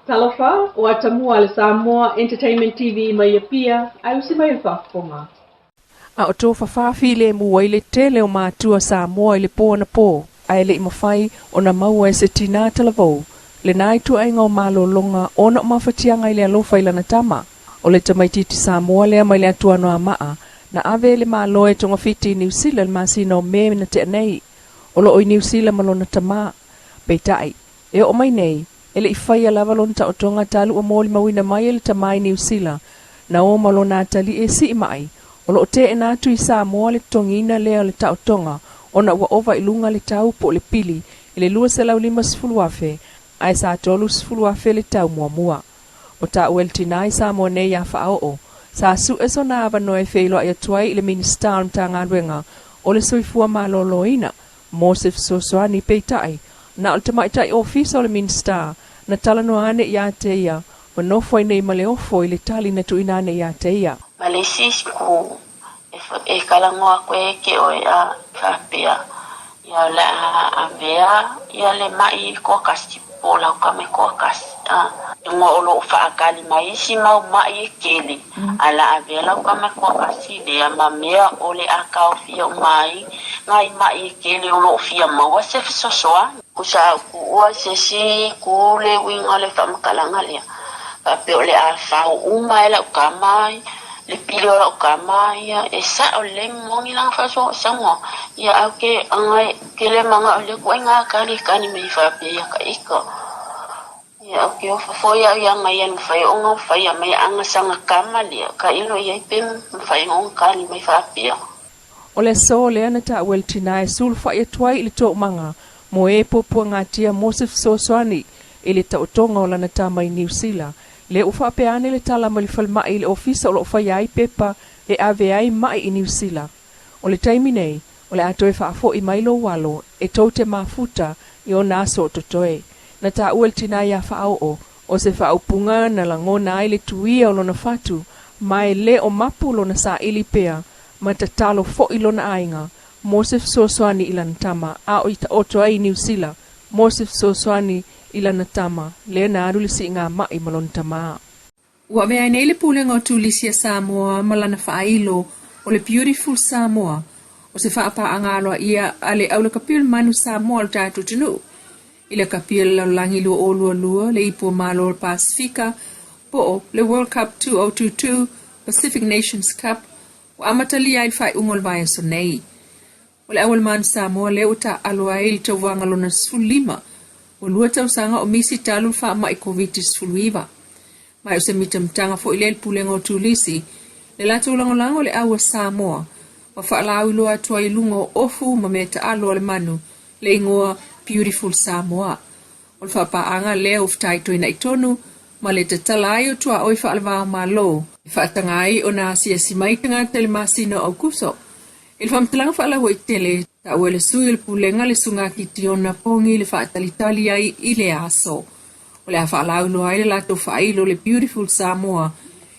Talofa o atamua le Samoa Entertainment TV mai pia ai usi mai whafonga. A o tō whawhawhi le mua i le tele o mātua Samoa i le pō na pō. Ai le imawhai o na maua e se tina talavou. Le nai tu ainga o malo longa o na mawhatianga i le alofa i lana tama. O le tamaititi Samoa lea mai le atua noa maa. Na ave le malo e tonga fiti New Zealand masina o me na te anei. O lo o New Zealand malo na tama. Peitai, e o mai nei. Ele ifai ala valon ta otonga talu o moli mawina mai ele tamai New Zealand. Na o malo na tali e si mai. O lo te ena tu i Samoa le tongina lea le ta otonga. O na ua ova ilunga le tau po le pili. Ele lua se lau lima sifuluafe. Ai sa tolu sifuluafe le tau mua mua. O ta uel tinai Samoa ne ya fa o. Sa su eso na ava noe feilo ai atuai ile minister mta ngadwenga. O le soifua malo loina. Mosef Sosoani peitai. Na o te maitai ofisa o le minister. Na tala no ane ia te ia. Ma no foi nei male ofo i le tali na tu inane ia te ia. Malesis ku e kalangoa koe ke o a kapia. Ia la avea, ia le mai ko kasi pola ka me ko kasi. Ngo olo fa akali mai si mau mai keli. Ala avea la ka me ko kasi de ama mea ole aka ofia mai. Ngai mai keli olo ofia mau se sosoa. Kusa kuua sesi ku le winga le famkalanga le. Pape ole a fa uma ela kamai. Le pili o kamai e sa o le mongi lang fa so sango. Ya auke angai kele manga ole ko nga kali kani me fa pe ya ka iko. Ya auke o fo ya ngai an fa o nga fa ya me anga sanga kamali ka ilo ya pem fa on kali me fa pe. Ole so le ana ta wel tinai sul fa ya twai le to manga. Mo e popo ngatia Mosef Sosoani ele ta otonga o lana tama i New Zealand. Le ufa peane le tala mo le falmai le ofisa o lo fa yai pepa e ave ai mai i New Zealand. O le taimi nei, o le ato e whaafo i mailo walo e taute mafuta i o naso o totoe. Na ta uel tina ia whaao o se whaaupunga na langona ai le tuia o lona fatu mai le o mapu lona sa ili pea ma ta talo fo i lona ainga. Mosef Sosoani ilan tama a o ita oto ai New Zealand. Mosef Sosoani ilan tama le na adulisi nga mai malon tama. Ua mea nei le pulenga o tulisia Samoa malana whailo o le beautiful Samoa. O se whaapa angaloa ia ale au le kapil manu Samoa al tatu tinu. Ila kapil lau langi lua o lua le ipo malo Pasifika po le World Cup 2022 Pacific Nations Cup o amatali ai whai ungol vaya so nei. O le awal man Samoa le uta aloa il tau wanga lona sfulima. O lua tau sanga o misi talu wha mai COVID sfuluiva. Mai o se mitamtanga fo ile pulenga o tulisi. Le lata ulangolango le awa Samoa. Ma wha alau iloa atua ilunga ofu ma meta aloa le manu. Le ingoa beautiful Samoa. O le wha paanga lea uftai toina itonu. Ma le tatala ai o tua oi wha alawao ma lo. E wha atanga ai o na asia si maitanga tele masino au kuso. Il famtalang fa la hoitele ta wele sui il pulenga le sunga ki tiona pongi le fa talitali ai ile aso. Ole fa la ulo ai la to fa ilo le beautiful Samoa.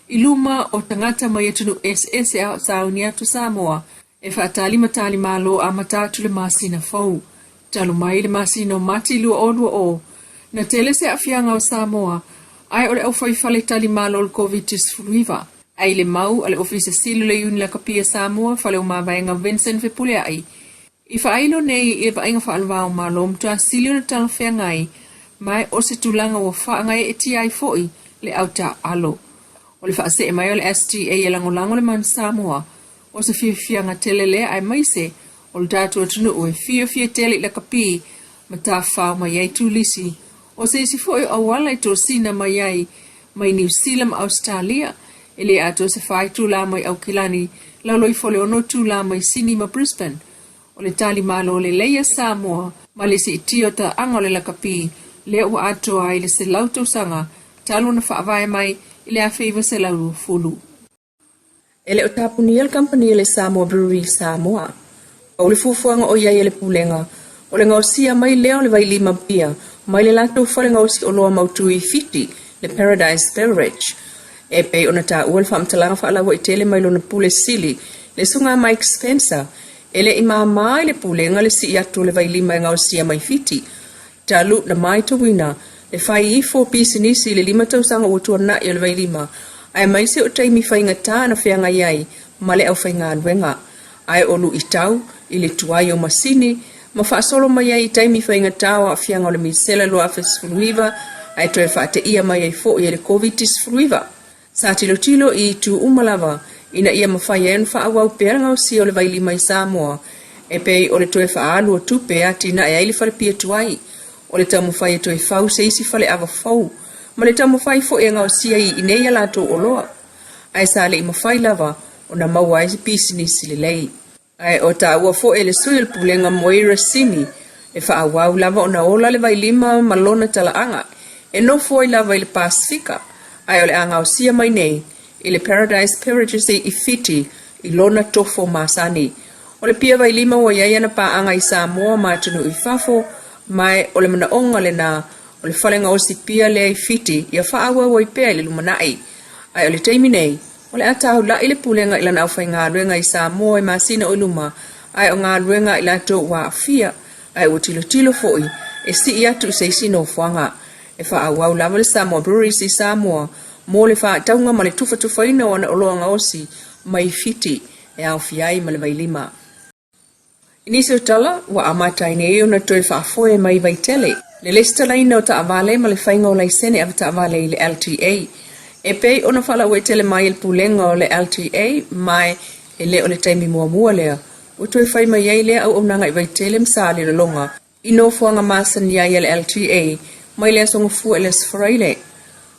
Iluma o tangata mai tunu SS a saunia to Samoa. E fa tali matali malo a matatu le masina fou. Talu mai le masino mati lu o. Na tele se afianga o Samoa. Ai ole au fai fale tali malo le COVID-19. Ai le mau ale ofisa silu le yun la kapia Samoa fale o mawaenga Vincent Vepule ai. I whaino nei e waenga whaalwao malom tua silu na talawhea ngai mai o se tulanga o whaangai e ti ai foi le auta alo. O le whaase e mai o le STA e langolango le man Samoa o se fiafianga telele ai maise o le datu atunu o e fia tele la kapi ma ta whao mai ai tulisi o se isi foi o wala i to sina mai ai mai New Zealand Australia. Ele ato se fai tula mai au kilani, lauloi fole ono tula mai sini ma Brisbane. O le tali malo le leia Samoa, ma le si itio ta anga le lakapi, le ua ato ai le se lauto sanga, talu na whaavai mai, ile a feiva se lauru fulu. Ele o tapuni al company le Samoa Brewery Samoa. O le fufuanga o iai le pulenga, o le ngausia mai leo le vai lima pia, mai le lato fale ngausi o loa mautui fiti, le Paradise Beverage. E pe ona ta uel famtalanga fa ala wa itele mai lona pule sili le sunga Mike Spencer ele ima mai le pule nga le si atu le vai lima nga o sia mai fiti talu na mai to wina Le fai ifo pisinisi le 5 tausanga utua na i le vailima. Ai mai se o taimi whainga tā na whianga iai, ma le au whainga anuenga. Ai olu i tau, i le tuai o masini, ma whaasolo mai ai i taimi whainga tā o a whianga o le misela lo afes furuiva, ai toe whaate ia mai ai fo i le COVID-19 furuiva. Sa tilo i tu umalava, ina ia mawhai en whaawau peranga o si o le vailima i Samoa, e pei o le toe whaalu o tupe ati na e aile whare pia tuai, o le tamu whai e toe whau se isi whale awa whau, ma le tamu whai fo e ngau sia i nei alato o loa. Ai sa le i mawhai lava, o na maua isi pisinisi le lei. Ai o ta ua fo e le sui le pulenga Moira Sini, e whaawau lava o na ola le vailima malona talaanga, e no fo i lava i le Pasifika, ai o le anga o sia mai nei, i le Paradise Paradise i fiti, i lona tofo masani. O le pia vailima wa iai ana paanga i Samoa matunu i fafo, mai o le manaonga le na, o le whalenga o si pia le i fiti, ia whaawa wa i pea i le lumanai. Ai o le teimi nei, o le atau la i le pulenga ila na aufai ngā ruenga i Samoa i masina o luma, ai o ngā ruenga ila to wa afia, ai o tilo foi, e si i atu se isi no fuanga, e whaawau lava le Samoa Breweries i Samoa, mo le wha taunga ma le tufa ina wana o loanga osi, mai fiti, e au fiai ma le vailima. Inisi o tala, wa amatai ne eo na toi whaafoe mai vaitele. Le lesta laina o ta avale ma le whainga o lai Sene ava ta avale i le LTA. E pei ona whala ue tele mai il pulenga o le LTA, mai e le o le taimi mua lea. O toi whai mai ei lea au nanga i vaitele msali le longa. Ino fuanga masan ia i le LTA, mai lea songa fua ele sfraile.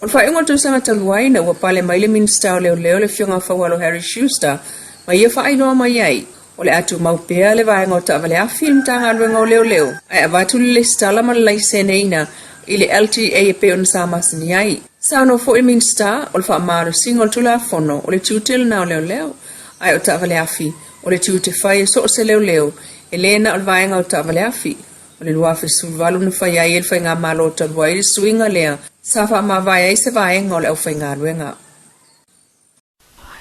O le whainga tu sanga taluaina ua pale mai le minsta o leo le fionga whawalo Harry Schuster, mai ia whainoa mai ei. O le atu maupea le vaenga o ta avale a film tanga aluenga o leo. Ai avatu le stala ma lai Sene ina, i le LTA e pe on sa masani ai. Sa no fo i minsta, o le wha amaro singo tula fono, o le tutel na o leo. Ai o ta avale afi, o le tute fai so se leo, e lena o le vaenga o ta avale afi. O le luafe sulvalu na fai ai el fai ngā malo o ta luai le swinga lea, sa wha ma vai ai se vaenga o le au fai ngā aluenga.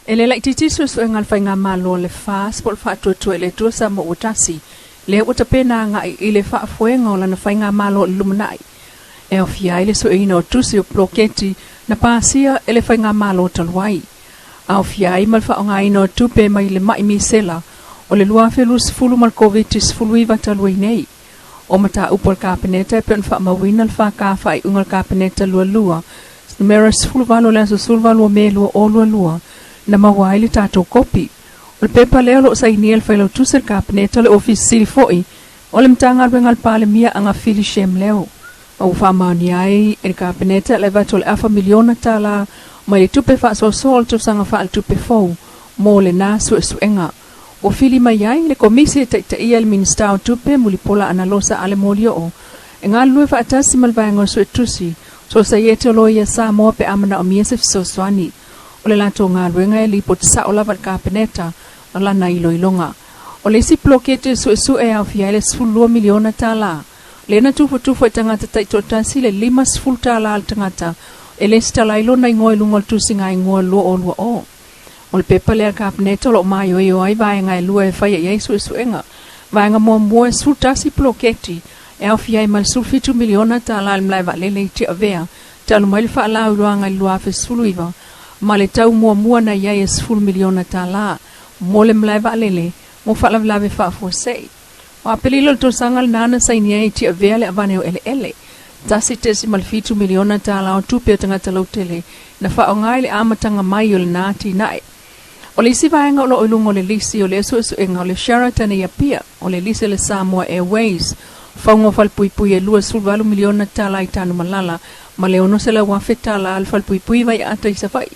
E le laititi susu e ngal whainga malo le wha, spol wha tuatua le tua sa mo utasi. Le utapena nga i le wha fuenga o lana whainga malo lumanai. E o fia i le so ina o tusi o ploketi na pāsia e le whainga malo taluai. A o fia i mal wha o ngā ina o tupe mai le mai mi sela o le luafe lus fulu mal COVID-19 fuluiva taluai nei. O mata upol kāpeneta e pen wha mawina le wha kāwha i ungal kāpeneta lua. Numeras fulu valo le aso sulvalo me lua o lua. Na mawai le tātou kopi. O le pepa leo lo sa iniel whailau tusir kāpeneta le ofisi siri foi, o le mtanga ruengal pāle mia anga fili shem leo. O whamaoni ai, e kāpeneta le vato le afa miliona tala, mai le tupe wha sol to sanga wha le tupe fau, mo le nā suenga. O fili mai ai, le komisi e taita ia le minista o tupe mulipola analosa ale molio o, e ngā lue wha atasi malvaenga sue tusi, so sa iete o loia Samoa pe amana o miesef so swani. O le lato ngā ruenga e lipo te sa o lava le kāpeneta o lana iloilonga. O le si plokete su e au fia le 10 miliona tala. Le na tufu e tangata taito tansi le 5 tala al tangata. E le stala ilona ingoi lungol tusi ngai ngua lua o lua o. O le pepa le kāpeneta lo mai o ai vai ngai lua e whaia iei su enga. Vai ngā mua e tasi ploketi e au fia e mal 7 miliona tala al mlai vale le iti avea. Talu mai le wha la urua ngai lua fe suluiva. Ma le tau mua na iai e 10 miliona tala, mo le mlaiva alele, mo whalavlave whaafuasei. O apelilo to sangal nana sa inia e ti avea le avane o ele. Tasi tesi mal 7 miliona tala o tupe o tangata lautele, na whao ngai le amatanga mai o le nāti nae. O le isi vaenga o lo oilungo le lisi o le esu enga o le Sheraton e apia, o le lisi le Samoa Airways, whaungo falpuipui e 2 miliona tala i tanu malala, ma le ono se la wafe tala al falpuipui vai ata i safai.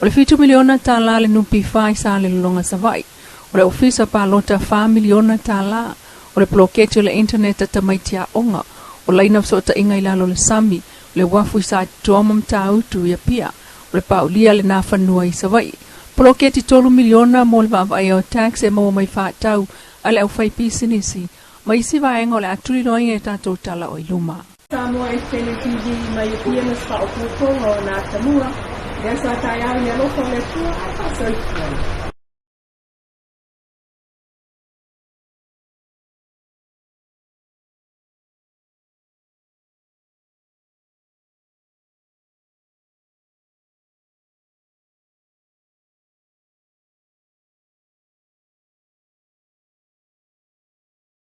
O le 7 miliona tala le nupi fai sa le longa savai. O le ofisa pa lota 5 miliona tala. O le ploketi o le internet ta maitia onga. O le inaf so ta inga ilalo le sami. O le wafu sa tuamam ta utu ya pia. O le paulia le nafanua i savai. Ploketi 3 miliona mo le vavai o tax e mo mai fa tau. Ale au fai pisinisi. Ma isi vaenga o le aturi noinga e tatou tala o iluma. Samoa Sene TV mai pia na sa o puto o na tamua. Dessa taia e ela falou que